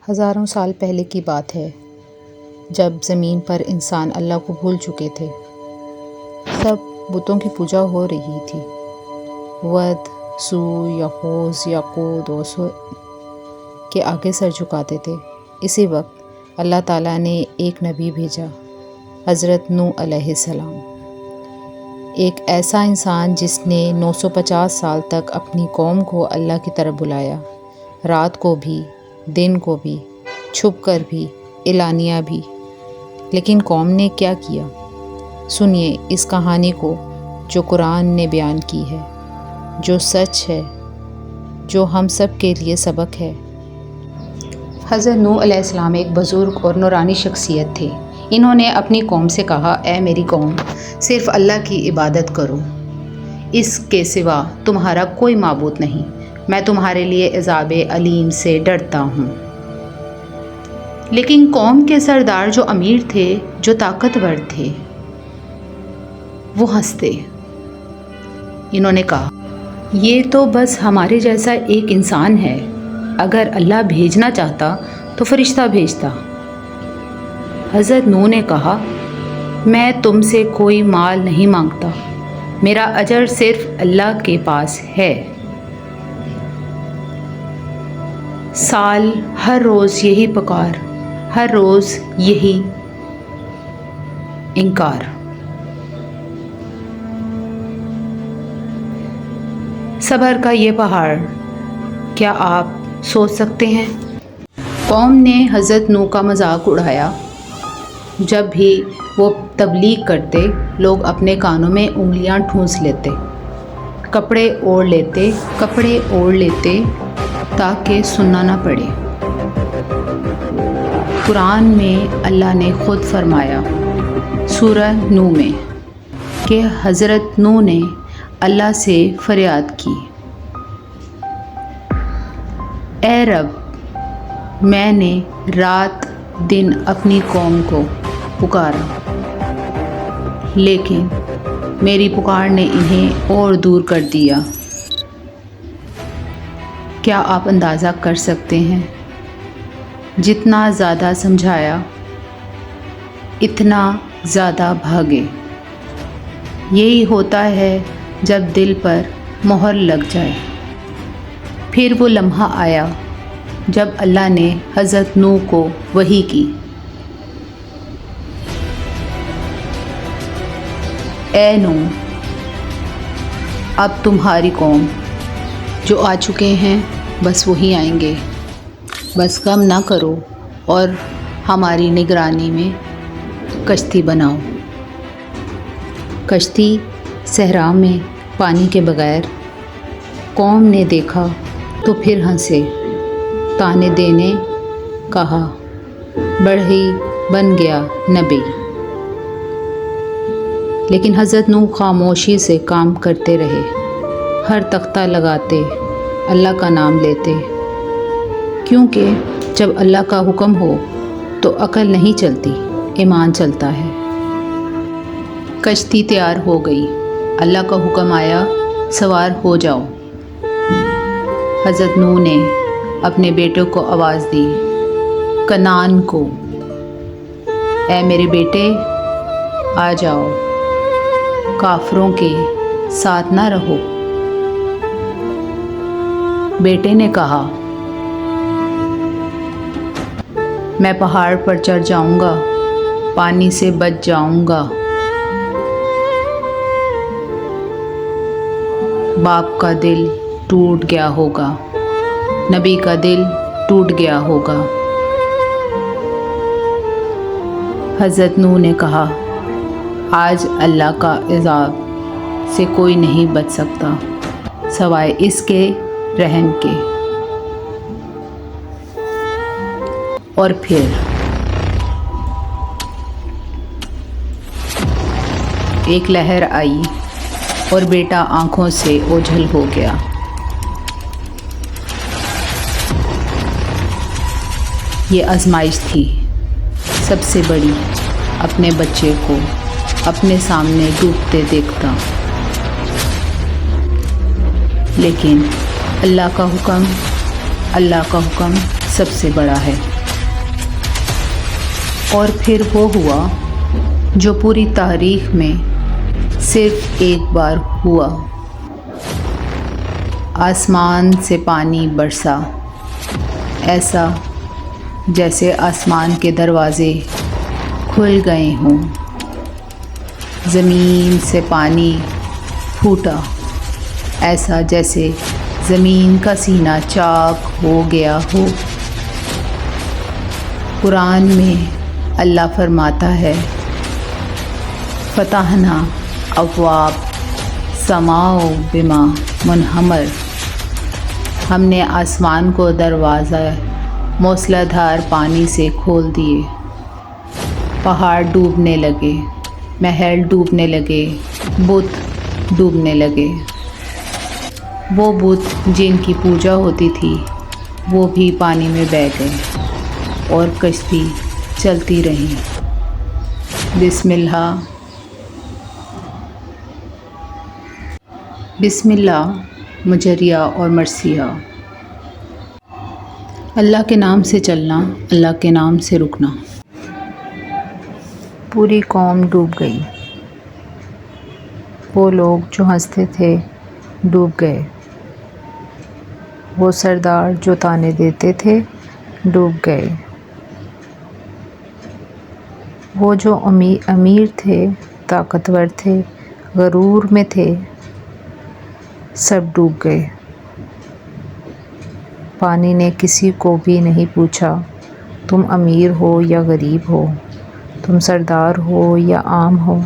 ہزاروں سال پہلے کی بات ہے جب زمین پر انسان اللہ کو بھول چکے تھے۔ سب بتوں کی پوجا ہو رہی تھی۔ ود، سو، یغوث، یعوق اور سو کے آگے سر جھکاتے تھے۔ اسی وقت اللہ تعالیٰ نے ایک نبی بھیجا، حضرت نوح علیہ السلام، ایک ایسا انسان جس نے 950 سال تک اپنی قوم کو اللہ کی طرف بلایا، رات کو بھی، دن کو بھی، چھپ کر بھی، اعلانیہ بھی۔ لیکن قوم نے کیا کیا؟ سنیے اس کہانی کو جو قرآن نے بیان کی ہے، جو سچ ہے، جو ہم سب کے لیے سبق ہے۔ حضرت نوح علیہ السلام ایک بزرگ اور نورانی شخصیت تھے۔ انہوں نے اپنی قوم سے کہا، اے میری قوم، صرف اللہ کی عبادت کرو، اس کے سوا تمہارا کوئی معبود نہیں۔ میں تمہارے لیے عذاب علیم سے ڈرتا ہوں۔ لیکن قوم کے سردار جو امیر تھے، جو طاقتور تھے، وہ ہنستے۔ انہوں نے کہا، یہ تو بس ہمارے جیسا ایک انسان ہے، اگر اللہ بھیجنا چاہتا تو فرشتہ بھیجتا۔ حضرت نوح نے کہا، میں تم سے کوئی مال نہیں مانگتا، میرا اجر صرف اللہ کے پاس ہے۔ سال ہر روز یہی پکار، ہر روز یہی انکار۔ صبر کا یہ پہاڑ، کیا آپ سوچ سکتے ہیں؟ قوم نے حضرت نوح کا مذاق اڑایا۔ جب بھی وہ تبلیغ کرتے، لوگ اپنے کانوں میں انگلیاں ٹھونس لیتے، کپڑے اوڑھ لیتے تاکہ سننا نہ پڑے۔ قرآن میں اللہ نے خود فرمایا سورہ نوح میں کہ حضرت نوح نے اللہ سے فریاد کی، اے رب، میں نے رات دن اپنی قوم کو پکارا، لیکن میری پکار نے انہیں اور دور کر دیا۔ کیا آپ اندازہ کر سکتے ہیں؟ جتنا زیادہ سمجھایا، اتنا زیادہ بھاگے۔ یہی ہوتا ہے جب دل پر مہر لگ جائے۔ پھر وہ لمحہ آیا جب اللہ نے حضرت نوح کو وحی کی، اے نوح، اب تمہاری قوم جو آ چکے ہیں بس وہی آئیں گے، بس غم نہ کرو اور ہماری نگرانی میں کشتی بناؤ۔ کشتی صحرا میں پانی کے بغیر۔ قوم نے دیکھا تو پھر ہنسے، طعنے دینے کہا، بڑھئی بن گیا نبی۔ لیکن حضرت نوح خاموشی سے کام کرتے رہے، ہر تختہ لگاتے، اللہ کا نام لیتے، کیونکہ جب اللہ کا حکم ہو تو عقل نہیں چلتی، ایمان چلتا ہے۔ کشتی تیار ہو گئی، اللہ کا حکم آیا، سوار ہو جاؤ۔ حضرت نوح نے اپنے بیٹے کو آواز دی، کنعان کو، اے میرے بیٹے، آ جاؤ، کافروں کے ساتھ نہ رہو۔ بیٹے نے کہا، میں پہاڑ پر چڑھ جاؤں گا، پانی سے بچ جاؤں گا۔ باپ کا دل ٹوٹ گیا ہوگا، نبی کا دل ٹوٹ گیا ہوگا۔ حضرت نوح نے کہا، آج اللہ کا عذاب سے کوئی نہیں بچ سکتا سوائے اس کے رحم کے۔ اور پھر ایک لہر آئی اور بیٹا آنکھوں سے اوجھل ہو گیا۔ یہ آزمائش تھی سب سے بڑی، اپنے بچے کو اپنے سامنے ڈوبتے دیکھتا۔ لیکن اللہ کا حکم سب سے بڑا ہے۔ اور پھر وہ ہوا جو پوری تاریخ میں صرف ایک بار ہوا۔ آسمان سے پانی برسا، ایسا جیسے آسمان کے دروازے کھل گئے ہوں۔ زمین سے پانی پھوٹا، ایسا جیسے زمین کا سینہ چاک ہو گیا ہو۔ قرآن میں اللہ فرماتا ہے، فتحنا ابواب سماء بما منہمر، ہم نے آسمان کو دروازہ موسلادھار پانی سے کھول دیے۔ پہاڑ ڈوبنے لگے، محل ڈوبنے لگے، بت ڈوبنے لگے۔ وہ بت جن کی پوجا ہوتی تھی وہ بھی پانی میں بہہ گئے اور کشتی چلتی رہی۔ بسم اللہ مجریہ اور مرثیہ، اللہ کے نام سے چلنا، اللہ کے نام سے رکنا۔ پوری قوم ڈوب گئی۔ وہ لوگ جو ہنستے تھے ڈوب گئے، وہ سردار جو تانے دیتے تھے ڈوب گئے، وہ جو امیر تھے، طاقتور تھے، غرور میں تھے، سب ڈوب گئے۔ پانی نے کسی کو بھی نہیں پوچھا تم امیر ہو یا غریب ہو، تم سردار ہو یا عام ہو۔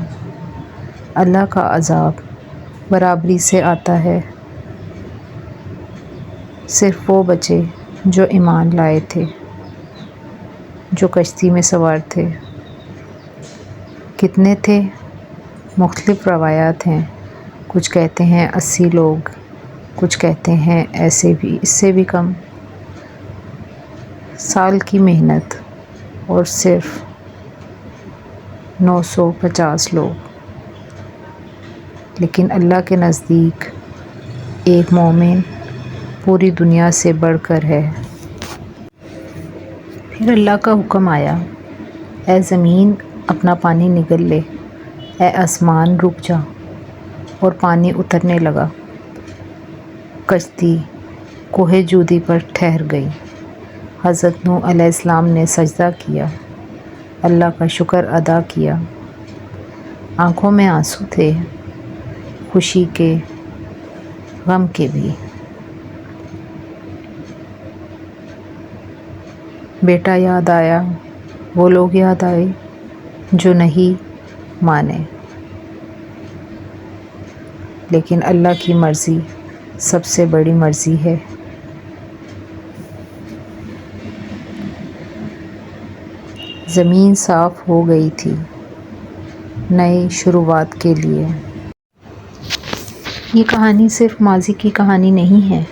اللہ کا عذاب برابری سے آتا ہے۔ صرف وہ بچے جو ایمان لائے تھے، جو کشتی میں سوار تھے۔ کتنے تھے؟ مختلف روایات ہیں، کچھ کہتے ہیں 80 لوگ، کچھ کہتے ہیں ایسے بھی اس سے بھی کم۔ سال کی محنت اور صرف 950 لوگ، لیکن اللہ کے نزدیک ایک مومن پوری دنیا سے بڑھ کر ہے۔ پھر اللہ کا حکم آیا، اے زمین اپنا پانی نگل لے، اے آسمان رک جا، اور پانی اترنے لگا۔ کشتی کوہ جودی پر ٹھہر گئی۔ حضرت نوح علیہ السلام نے سجدہ کیا، اللہ کا شکر ادا کیا۔ آنکھوں میں آنسو تھے، خوشی کے، غم کے بھی۔ بیٹا یاد آیا، وہ لوگ یاد آئے جو نہیں مانے، لیکن اللہ کی مرضی سب سے بڑی مرضی ہے۔ زمین صاف ہو گئی تھی نئی شروعات کے لیے۔ یہ کہانی صرف ماضی کی کہانی نہیں ہے،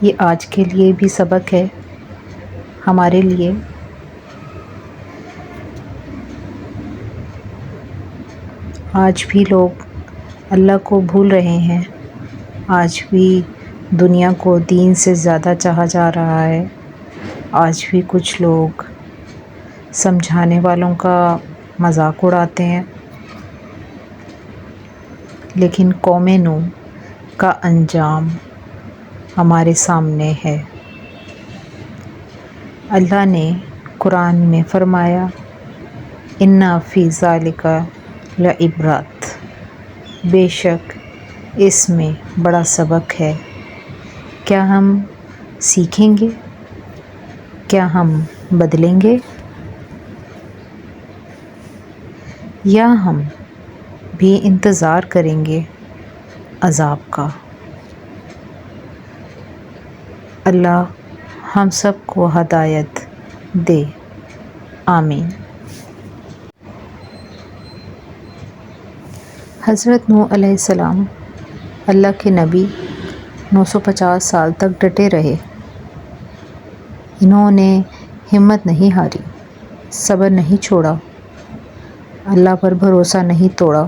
یہ آج کے لیے بھی سبق ہے ہمارے لیے۔ آج بھی لوگ اللہ کو بھول رہے ہیں، آج بھی دنیا کو دین سے زیادہ چاہا جا رہا ہے، آج بھی کچھ لوگ سمجھانے والوں کا مذاق اڑاتے ہیں، لیکن قوم نوح کا انجام ہمارے سامنے ہے۔ اللہ نے قرآن میں فرمایا، اِنَّ فِی ذَلِکَ لَعِبْرَۃ، بے شک اس میں بڑا سبق ہے۔ کیا ہم سیکھیں گے؟ کیا ہم بدلیں گے؟ یا ہم بھی انتظار کریں گے عذاب کا؟ اللہ ہم سب کو ہدایت دے، آمین۔ حضرت نوح علیہ السلام اللہ کے نبی 950 سال تک ڈٹے رہے۔ انہوں نے ہمت نہیں ہاری، صبر نہیں چھوڑا، اللہ پر بھروسہ نہیں توڑا،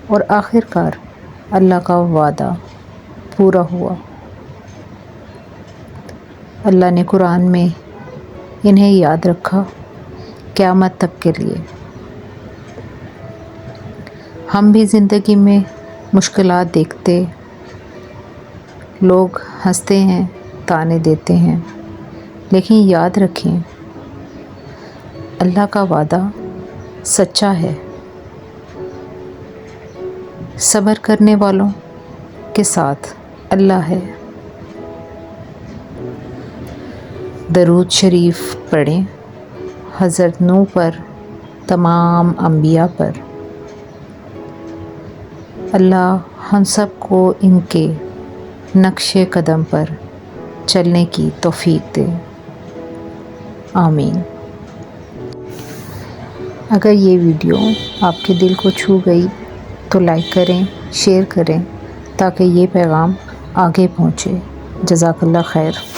اور آخر کار اللہ کا وعدہ پورا ہوا۔ اللہ نے قرآن میں انہیں یاد رکھا قیامت تک کے لیے۔ ہم بھی زندگی میں مشکلات دیکھتے، لوگ ہنستے ہیں، طعنے دیتے ہیں، لیکن یاد رکھیں اللہ کا وعدہ سچا ہے۔ صبر کرنے والوں کے ساتھ اللہ ہے۔ درود شریف پڑھیں حضرت نوح پر، تمام انبیاء پر۔ اللہ ہم سب کو ان کے نقش قدم پر چلنے کی توفیق دے، آمین۔ اگر یہ ویڈیو آپ کے دل کو چھو گئی تو لائک کریں، شیئر کریں تاکہ یہ پیغام آگے پہنچے۔ جزاک اللہ خیر۔